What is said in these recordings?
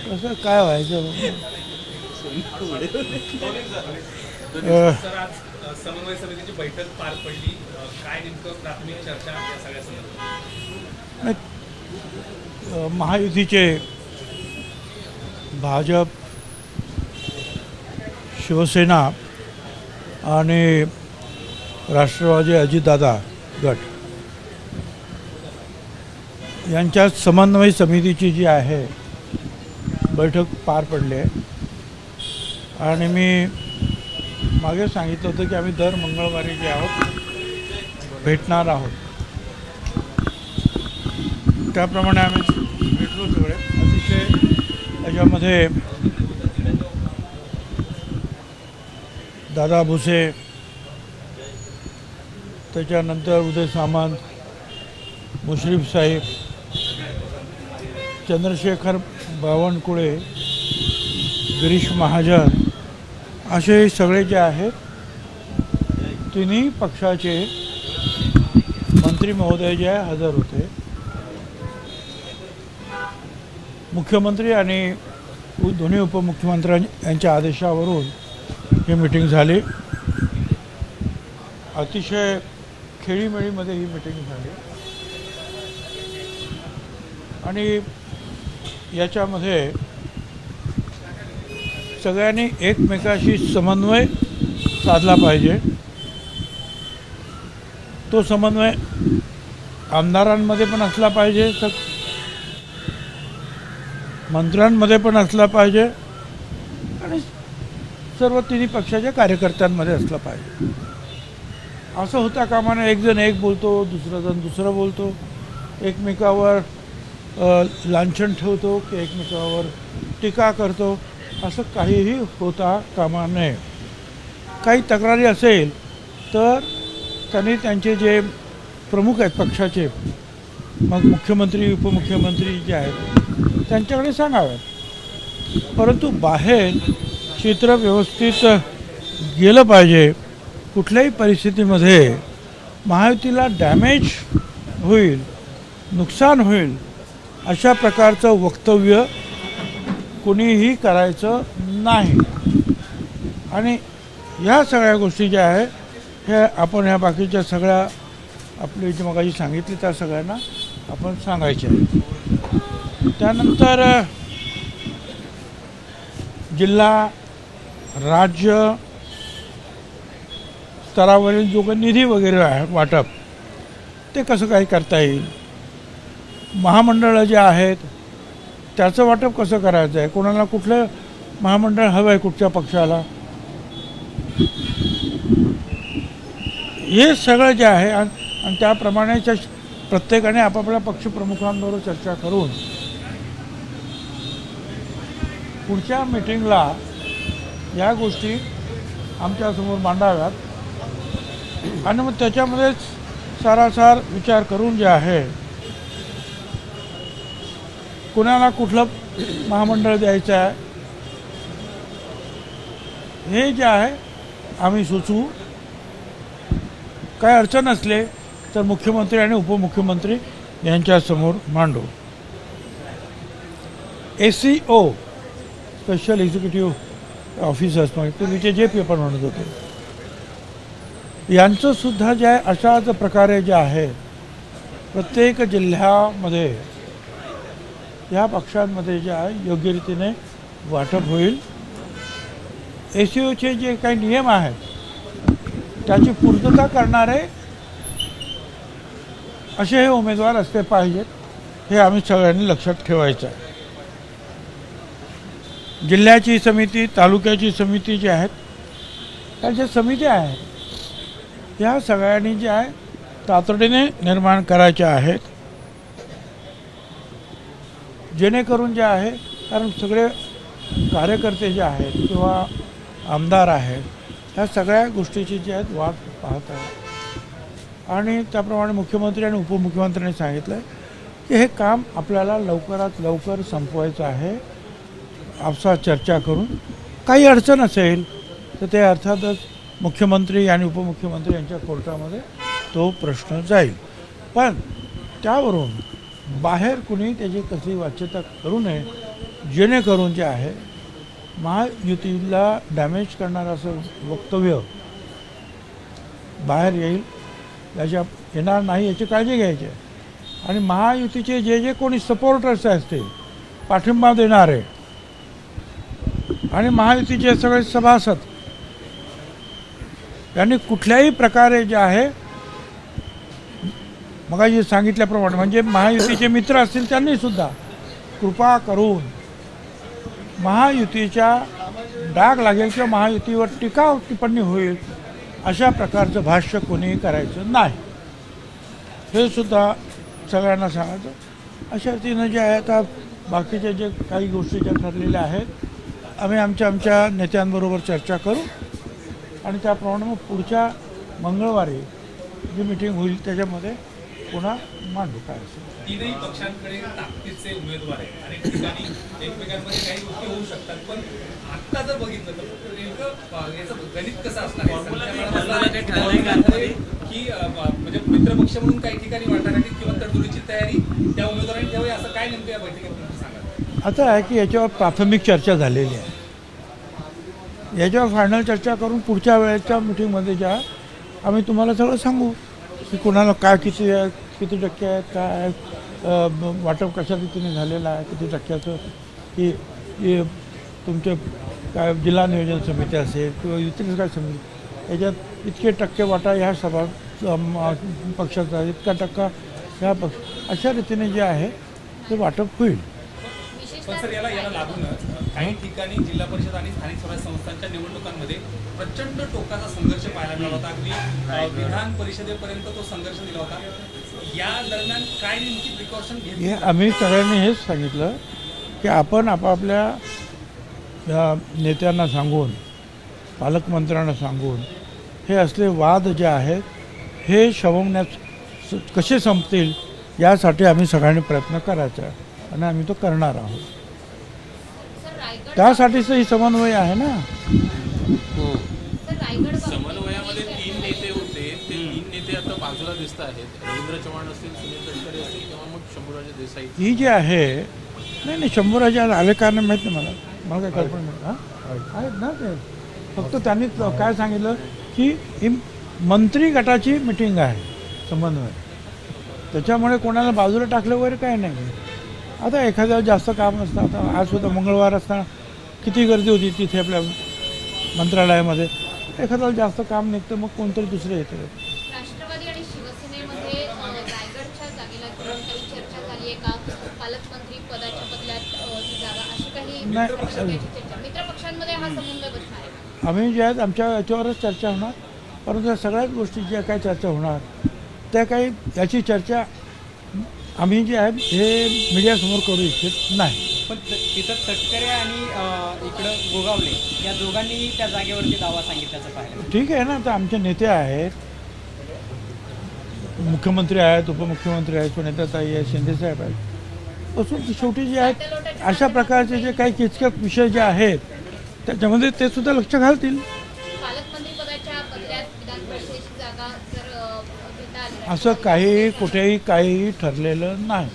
कसं काय व्हायचं. सर, आज समन्वय समितीची बैठक पार पडली. काय नेमकं प्राथमिक चर्चा या सगळ्या संदर्भात? महायुतीचे भाजप, शिवसेना आणि राष्ट्रवादी अजितदादा गट यांच्या समन्वय समितीची जी आहे बैठक पार पडली आहे. आणि मी मागे सांगितलं होतं की आम्ही दर मंगळवारी जे आहोत भेटणार आहोत. त्याप्रमाणे आम्ही भेटलो सगळे. अतिशय त्याच्यामध्ये दादा भुसे, त्याच्यानंतर उदय सामंत, मुश्रीफ साहेब, चंद्रशेखर बावनकुळे, गिरीश महाजन असे सगळे जे आहेत तिन्ही पक्षाचे मंत्री महोदय जे हजर होते. मुख्यमंत्री आणि दोन्ही उपमुख्यमंत्र्यांच्या आदेशावरून ही मीटिंग झाली. अतिशय खेळीमेळीमध्ये ही मीटिंग झाली आणि याच्यामध्ये सगळ्यांनी एकमेकाशी समन्वय साधला पाहिजे. तो समन्वय आमदारांमध्ये पण असला पाहिजे, मंत्र्यांमध्ये पण असला पाहिजे आणि सर्व तिन्ही पक्षाच्या कार्यकर्त्यांमध्ये असला पाहिजे. असं होता कामा नये एक जण एक बोलतो, दुसरा जण दुसरं बोलतो, एकमेकावर लांछन ठेवतो की एकमेकावर टीका करतो. असं काहीही होता कामा नये. काही तक्रारी असेल तर त्यांनी त्यांचे जे प्रमुख आहेत पक्षाचे, मग मुख्यमंत्री उपमुख्यमंत्री जे आहेत त्यांच्याकडे सांगाव्यात. परंतु बाहेर चित्र व्यवस्थित गेलं पाहिजे. कुठल्याही परिस्थितीमध्ये महायुतीला डॅमेज होईल, नुकसान होईल अशा प्रकारचं वक्तव्य कुणीही करायचं नाही. आणि ह्या सगळ्या गोष्टी ज्या आहे हे आपण ह्या बाकीच्या सगळ्या आपली जी मगाशी सांगितली त्या सगळ्यांना आपण सांगायचे. त्यानंतर जिल्हा राज्य स्तरावरील जो काही निधी वगैरे आहे वाटप ते कसं काही करता येईल, महामंडळं जे आहेत त्याचं वाटप कसं करायचं आहे, कोणाला कुठलं महामंडळ हवं आहे कुठच्या पक्षाला, हे सगळं जे आहे आणि त्याप्रमाणेच्या प्रत्येकाने आपापल्या पक्षप्रमुखांबरोबर चर्चा करून पुढच्या मीटिंगला या गोष्टी आमच्यासमोर मांडाव्यात. आणि मग त्याच्यामध्येच सारासार विचार करून जे आहे कुणाला कुठलं महामंडळ द्यायचं आहे हे जे आहे आम्ही सुचवू. काय अडचण असले तर मुख्यमंत्री आणि उपमुख्यमंत्री यांच्यासमोर मांडू. SEO स्पेशल एक्झिक्युटिव्ह ऑफिसर्स म्हणजे पूर्वीचे जे पी आपण म्हणत होतो यांचंसुद्धा जे आहे अशाच प्रकारे जे आहे प्रत्येक जिल्ह्यामध्ये या पक्षांमध्ये जे आहे योग्य रीतीने वाटप होईल. SEOचे जे काही नियम आहेत त्याची पूर्तता करणारे असे हे उमेदवार असले पाहिजेत, हे आम्ही सगळ्यांनी लक्षात ठेवायचं आहे. जिल्ह्याची समिती, तालुक्याची समिती जी आहेत त्या ज्या समित्या आहेत ह्या सगळ्यांनी जे आहे तातडीने निर्माण करायच्या आहेत, जेणेकरून जे आहे कारण सगळे कार्यकर्ते जे आहेत किंवा आमदार आहेत ह्या सगळ्या गोष्टीची जी आहेत वाट पाहत आहेत. आणि त्याप्रमाणे मुख्यमंत्री आणि उपमुख्यमंत्र्यांनी सांगितलं की हे काम आपल्याला लवकरात लवकर संपवायचं आहे. आपसात चर्चा करून काही अडचण असेल तर ते अर्थातच मुख्यमंत्री आणि उपमुख्यमंत्री यांच्या कोर्टामध्ये तो प्रश्न जाईल. पण त्यावरून बाहेर कुणी त्याची कसली वाच्यता करू नये, जेणेकरून जे आहे महायुतीला डॅमेज करणारं असं वक्तव्य बाहेर येईल, याच्या येणार नाही याची काळजी घ्यायची आहे. आणि महायुतीचे जे जे कोणी सपोर्टर्स असतील, पाठिंबा देणारे आणि महायुतीचे सगळे सभासद यांनी कुठल्याही प्रकारे जे आहे मगाशी सांगितल्याप्रमाणे म्हणजे महायुतीचे मित्र असतील त्यांनी सुद्धा कृपा करून महायुतीच्या डाग लागेल किंवा महायुतीवर टीका टिप्पणी होईल अशा प्रकारचं भाष्य कोणीही करायचं नाही, हे सुद्धा सगळ्यांना सांगायचं. अशा रीतीनं जे आहे आता बाकीच्या जे काही गोष्टी ज्या ठरलेल्या आहेत आम्ही आमच्या नेत्यांबरोबर चर्चा करू आणि त्याप्रमाणे मग पुढच्या मंगळवारी जी मिटिंग होईल त्याच्यामध्ये पुन्हा मांडू काय असेल. तीनही पक्षांकडे ताकदीचे उमेदवार आहेत. अनेक ठिकाणी एकमेकांमध्ये काही गोष्टी होऊ शकतात, पण आता जर बघितलं तर नेमकं याचं गणित कसं असणार आहे की म्हणजे मित्रपक्ष म्हणून काही ठिकाणी वाटाघाटी किंवा तडजोडीची तयारी त्या उमेदवारांनी ठेवावी, असं काय नेमकं या बैठकीत तुम्ही सांगा. आता आहे की याच्यावर प्राथमिक चर्चा झालेली आहे. याच्यावर फायनल चर्चा करून पुढच्या वेळेच्या मिटिंगमध्ये ज्या आम्ही तुम्हाला सगळं सांगू की कोणाला काय किती टक्के आहेत, काय वाटप कशा रीतीने झालेलं आहे, किती टक्क्याचं की तुमचे काय जिल्हा नियोजन समिती असेल किंवा इतर काय समिती याच्यात इतके टक्के वाटा ह्या सभा पक्षाचा, इतका टक्का ह्या पक्ष, अशा रीतीने जे आहे ते वाटप होईल. पण सर याला लागूनच काही ठिकाणी जिल्हा परिषद आणि स्थानिक स्वराज्य संस्थांच्या निवडणुकांमध्ये प्रचंड टोकाचा संघर्ष पाहायला मिळाला होता. अगदी विधान परिषदेपर्यंत तो संघर्ष दिला होता. या दरम्यान काय नेमकी प्रिकॉशन घेतली? आम्ही सगळ्यांनी हेच सांगितलं की आपण आपापल्या नेत्यांना सांगून, पालकमंत्र्यांना सांगून हे असले वाद जे आहेत हे शमवण्यास कसे संपतील यासाठी आम्ही सगळ्यांनी प्रयत्न करायचा आणि आम्ही तो करणार आहोत. त्यासाठीच ही समन्वय आहे ना. समन्वयामध्ये 3 नेते होते, ते 3 नेते आता बाजूला दिसत आहेत. रवींद्र चव्हाण असतील, सुनील तटकरे असतील किंवा मग शंभूराजे देसाई. ही जी आहे नाही शंभूराजे आले कारण माहीत नाही मला काय कल्पना नाही. हां आहेत ना ते, फक्त त्यांनी काय सांगितलं की ही मंत्री गटाची मिटिंग आहे समन्वय, त्याच्यामुळे कोणाला बाजूला टाकलं वगैरे काय नाही. आता एखाद्यावर जास्त काम असतं, आता आज सुद्धा मंगळवार असताना किती गर्दी होती तिथे आपल्या मंत्रालयामध्ये, एखाद्याला जास्त काम निघतं मग कोणतरी दुसरं येतं. राष्ट्रवादी आणि शिवसेनेमध्ये रायगडच्या जागेला काही चर्चा झाली आहे का? पालकमंत्री पदाच्या बदल्यात ती जागा, अशी काही मित्रपक्षांमध्ये हा समन्वय बसणार आहे? आम्ही जे आहेत आमच्या याच्यावरच चर्चा होणार, परंतु या सगळ्याच गोष्टी ज्या काही चर्चा होणार त्या काही याची चर्चा आम्ही जे आहेत हे मीडियासमोर करू इच्छित नाही. पण तिथं तटकरे आणि इकडं गोगावले या दोघांनी त्या जागेवरती दावा सांगितल्याचं पाहिलं. ठीक आहे ना, तर आमचे नेते आहेत, मुख्यमंत्री आहेत, उपमुख्यमंत्री आहेत, सुनेताताई आहेत, शिंदेसाहेब आहेत, असून शेवटी जे आहेत अशा प्रकारचे जे काही किचकट विषय जे आहेत त्याच्यामध्ये ते सुद्धा लक्ष घालतील. पालकमंत्री पदाच्या बदल्यात विधान परिषदेची जागा जर घेता आली असं काही कुठेही काहीही ठरलेलं नाही,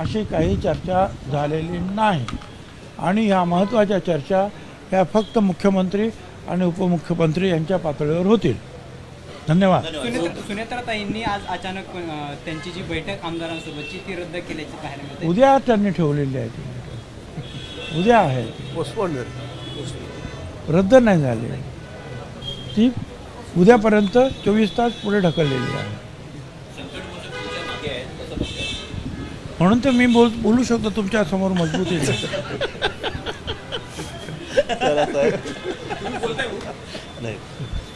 अशी काही चर्चा झालेली नाही. आणि ह्या महत्त्वाच्या चर्चा ह्या फक्त मुख्यमंत्री आणि उपमुख्यमंत्री यांच्या पातळीवर होतील. धन्यवाद. सुनेत्राताईंनी आज अचानक त्यांची जी बैठक आमदारांसोबतची ती रद्द केल्याची पाहायला मिळते. उद्या त्यांनी ठेवलेली आहे ती, उद्या आहे रद्द नाही झाली ती, उद्यापर्यंत 24 तास पुढे ढकललेली आहे. म्हणून तर मी बोलू शकतो तुमच्या समोर मजबूतीने.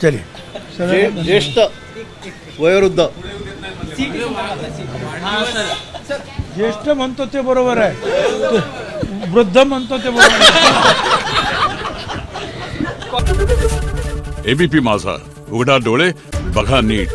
चलिए ज्येष्ठ वयोवृद्ध ज्येष्ठ म्हणतो ते बरोबर आहे, वृद्ध म्हणतो ते बरोबर आहे. एबीपी माझा, उघडा डोळे बघा नीट.